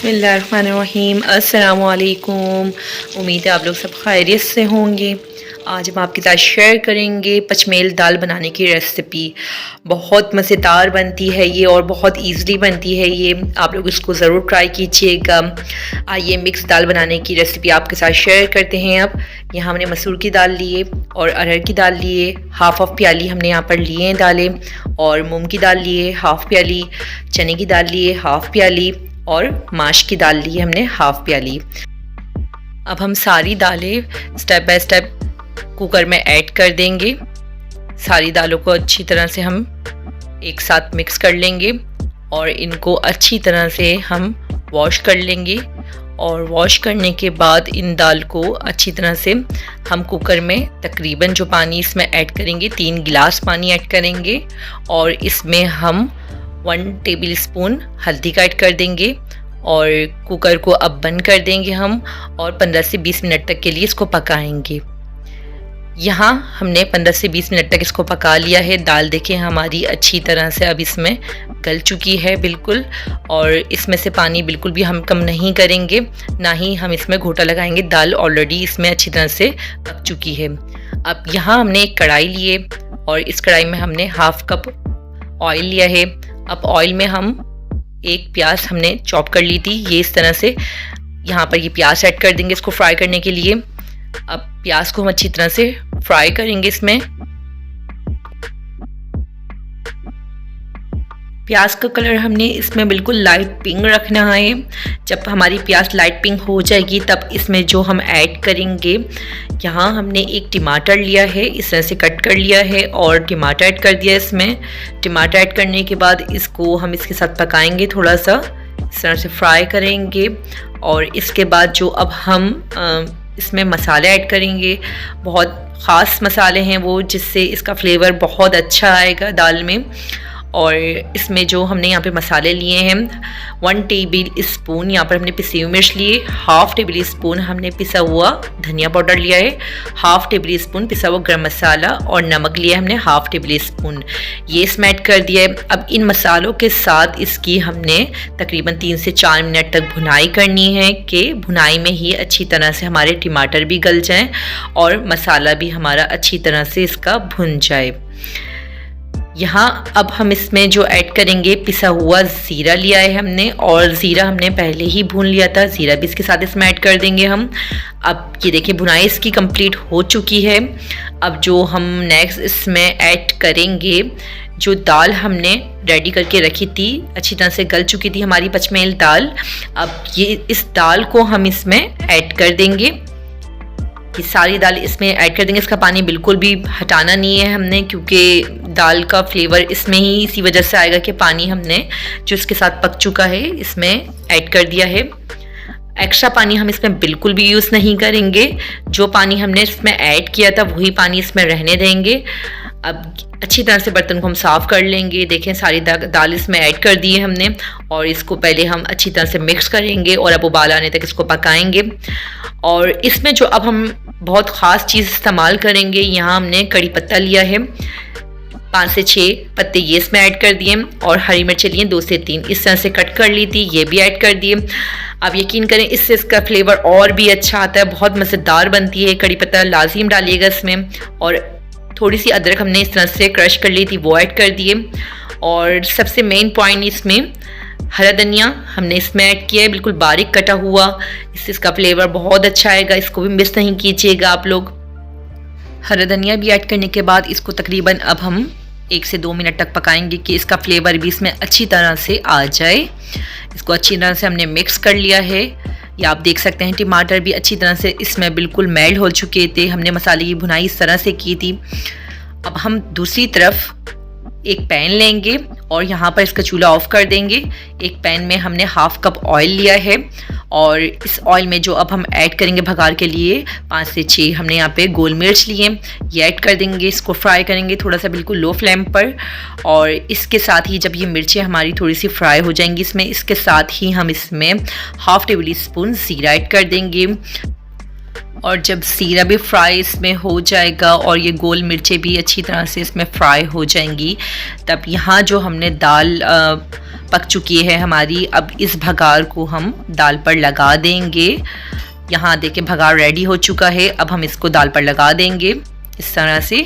बिस्मिल्लाहिर्रहमानिर्रहीम। अस्सलामु अलैकुम। उम्मीद है आप लोग सब खैरियत से होंगे। आज हम आपके साथ शेयर करेंगे पचमेल दाल बनाने की रेसिपी। बहुत मज़ेदार बनती है ये और बहुत इजीली बनती है ये। आप लोग इसको ज़रूर ट्राई कीजिएगा। आइए मिक्स दाल बनाने की रेसिपी आपके साथ शेयर करते हैं। अब यहाँ हमने मसूर की दाल लिए और अरहर की दाल लिए, हाफ़ प्याली हमने यहाँ पर लिए हैं दालें, और मूंग की दाल लिए हाफ़ प्याली, चने की दाल लिए हाफ़ प्याली, और माश की दाल ली हमने हाफ़ प्याली। अब हम सारी दालें स्टेप बाय स्टेप कुकर में ऐड कर देंगे। सारी दालों को अच्छी तरह से हम एक साथ मिक्स कर लेंगे और इनको अच्छी तरह से हम वॉश कर लेंगे। और वॉश करने के बाद इन दाल को अच्छी तरह से हम कुकर में तकरीबन जो पानी इसमें ऐड करेंगे 3 गिलास पानी ऐड करेंगे, और इसमें हम 1 टेबल स्पून हल्दी का ऐड कर देंगे और कुकर को अब बंद कर देंगे हम, और 15 से 20 मिनट तक के लिए इसको पकाएंगे। यहाँ हमने 15 से 20 मिनट तक इसको पका लिया है। दाल देखें हमारी अच्छी तरह से अब इसमें गल चुकी है बिल्कुल, और इसमें से पानी बिल्कुल भी हम कम नहीं करेंगे, ना ही हम इसमें घोटा लगाएंगे। दाल ऑलरेडी इसमें अच्छी तरह से पक चुकी है। अब यहाँ हमने एक कढ़ाई लिए और इस कढ़ाई में हमने हाफ़ कप ऑयल लिया है। अब ऑयल में हम एक प्याज हमने चॉप कर ली थी, ये इस तरह से यहाँ पर ये प्याज ऐड कर देंगे इसको फ्राई करने के लिए। अब प्याज को हम अच्छी तरह से फ्राई करेंगे। इसमें प्याज का कलर हमने इसमें बिल्कुल लाइट पिंक रखना है। जब हमारी प्याज लाइट पिंक हो जाएगी तब इसमें जो हम ऐड करेंगे, यहाँ हमने एक टमाटर लिया है, इस तरह से कट कर लिया है और टमाटर ऐड कर दिया इसमें। टमाटर ऐड करने के बाद इसको हम इसके साथ पकाएंगे, थोड़ा सा इस तरह से फ्राई करेंगे। और इसके बाद जो अब हम इसमें मसाले ऐड करेंगे, बहुत ख़ास मसाले हैं वो, जिससे इसका फ्लेवर बहुत अच्छा आएगा दाल में। और इसमें जो हमने यहाँ पे मसाले लिए हैं, 1 टेबल स्पून यहाँ पर हमने पिसी हुई मिर्च लिए, हाफ़ टेबल स्पून हमने पिसा हुआ धनिया पाउडर लिया है, हाफ़ टेबल स्पून पिसा हुआ गरम मसाला, और नमक लिया है हमने हाफ़ टेबल स्पून। ये इसमें ऐड कर दिया है। अब इन मसालों के साथ इसकी हमने तकरीबन 3 से 4 मिनट तक भुनाई करनी है कि भुनाई में ही अच्छी तरह से हमारे टमाटर भी गल जाएँ और मसाला भी हमारा अच्छी तरह से इसका भुन जाए। यहाँ अब हम इसमें जो ऐड करेंगे, पिसा हुआ ज़ीरा लिया है हमने, और ज़ीरा हमने पहले ही भून लिया था, ज़ीरा भी इसके साथ इसमें ऐड कर देंगे हम। अब ये देखिए भुनाई इसकी कंप्लीट हो चुकी है। अब जो हम नेक्स्ट इसमें ऐड करेंगे, जो दाल हमने रेडी करके रखी थी, अच्छी तरह से गल चुकी थी हमारी पचमेल दाल। अब ये इस दाल को हम इसमें ऐड कर देंगे, कि सारी दाल इसमें ऐड कर देंगे। इसका पानी बिल्कुल भी हटाना नहीं है हमने, क्योंकि दाल का फ्लेवर इसमें ही इसी वजह से आएगा कि पानी हमने जो इसके साथ पक चुका है इसमें ऐड कर दिया है। एक्स्ट्रा पानी हम इसमें बिल्कुल भी यूज़ नहीं करेंगे। जो पानी हमने इसमें ऐड किया था वही पानी इसमें रहने देंगे। अब अच्छी तरह से बर्तन को हम साफ़ कर लेंगे। देखें सारी दाल इसमें ऐड कर दी है हमने, और इसको पहले हम अच्छी तरह से मिक्स करेंगे और अब उबाल आने तक इसको पकाएंगे। और इसमें जो अब हम बहुत ख़ास चीज़ इस्तेमाल करेंगे, यहाँ हमने कड़ी पत्ता लिया है, 5 से 6 पत्ते ये इसमें ऐड कर दिए, और हरी मिर्चें लिए 2 से 3 इस तरह से कट कर ली थी, ये भी ऐड कर दिए। अब यकीन करें इससे इसका फ्लेवर और भी अच्छा आता है, बहुत मज़ेदार बनती है। कड़ी पत्ता लाजिम डालिएगा इसमें, और थोड़ी सी अदरक हमने इस तरह से क्रश कर ली थी, वो ऐड कर दिए। और सबसे मेन पॉइंट इसमें हरा धनिया हमने इसमें ऐड किया है, बिल्कुल बारीक कटा हुआ, इससे इसका फ्लेवर बहुत अच्छा आएगा, इसको भी मिस नहीं कीजिएगा आप लोग। हरा धनिया भी ऐड करने के बाद इसको तकरीबन अब हम 1 से 2 मिनट तक पकाएंगे कि इसका फ्लेवर भी इसमें अच्छी तरह से आ जाए। इसको अच्छी तरह से हमने मिक्स कर लिया है। या आप देख सकते हैं टमाटर भी अच्छी तरह से इसमें बिल्कुल मेल्ट हो चुके थे, हमने मसाले की भुनाई इस तरह से की थी। अब हम दूसरी तरफ एक पैन लेंगे और यहाँ पर इसका चूल्हा ऑफ कर देंगे। एक पैन में हमने हाफ़ कप ऑयल लिया है, और इस ऑयल में जो अब हम ऐड करेंगे भगार के लिए 5 से 6 हमने यहाँ पे गोल मिर्च लिए, ये ऐड कर देंगे। इसको फ्राई करेंगे थोड़ा सा बिल्कुल लो फ्लेम पर, और इसके साथ ही जब ये मिर्चें हमारी थोड़ी सी फ्राई हो जाएंगी इसमें, इसके साथ ही हम इसमें हाफ़ टेबल स्पून ज़ीरा ऐड कर देंगे। और जब ज़ीरा भी फ्राई इसमें हो जाएगा और ये गोल मिर्चें भी अच्छी तरह से इसमें फ्राई हो जाएंगी, तब यहाँ जो हमने दाल पक चुकी है हमारी, अब इस भगार को हम दाल पर लगा देंगे। यहाँ देखें भगार रेडी हो चुका है। अब हम इसको दाल पर लगा देंगे इस तरह से।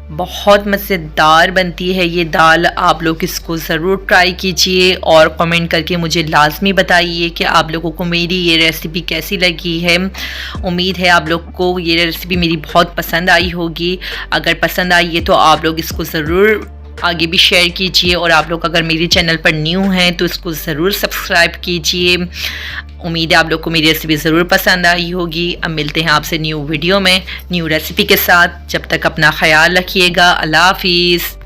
बहुत मज़ेदार बनती है ये दाल, आप लोग इसको ज़रूर ट्राई कीजिए और कमेंट करके मुझे लाजमी बताइए कि आप लोगों को मेरी ये रेसिपी कैसी लगी है। उम्मीद है आप लोग को ये रेसिपी मेरी बहुत पसंद आई होगी। अगर पसंद आई है तो आप लोग इसको ज़रूर आगे भी शेयर कीजिए, और आप लोग अगर मेरे चैनल पर न्यू हैं तो इसको ज़रूर सब्सक्राइब कीजिए। उम्मीद है आप लोग को मेरी रेसिपी ज़रूर पसंद आई होगी। अब मिलते हैं आपसे न्यू वीडियो में न्यू रेसिपी के साथ। जब तक अपना ख्याल रखिएगा। अल्लाह हाफिज़।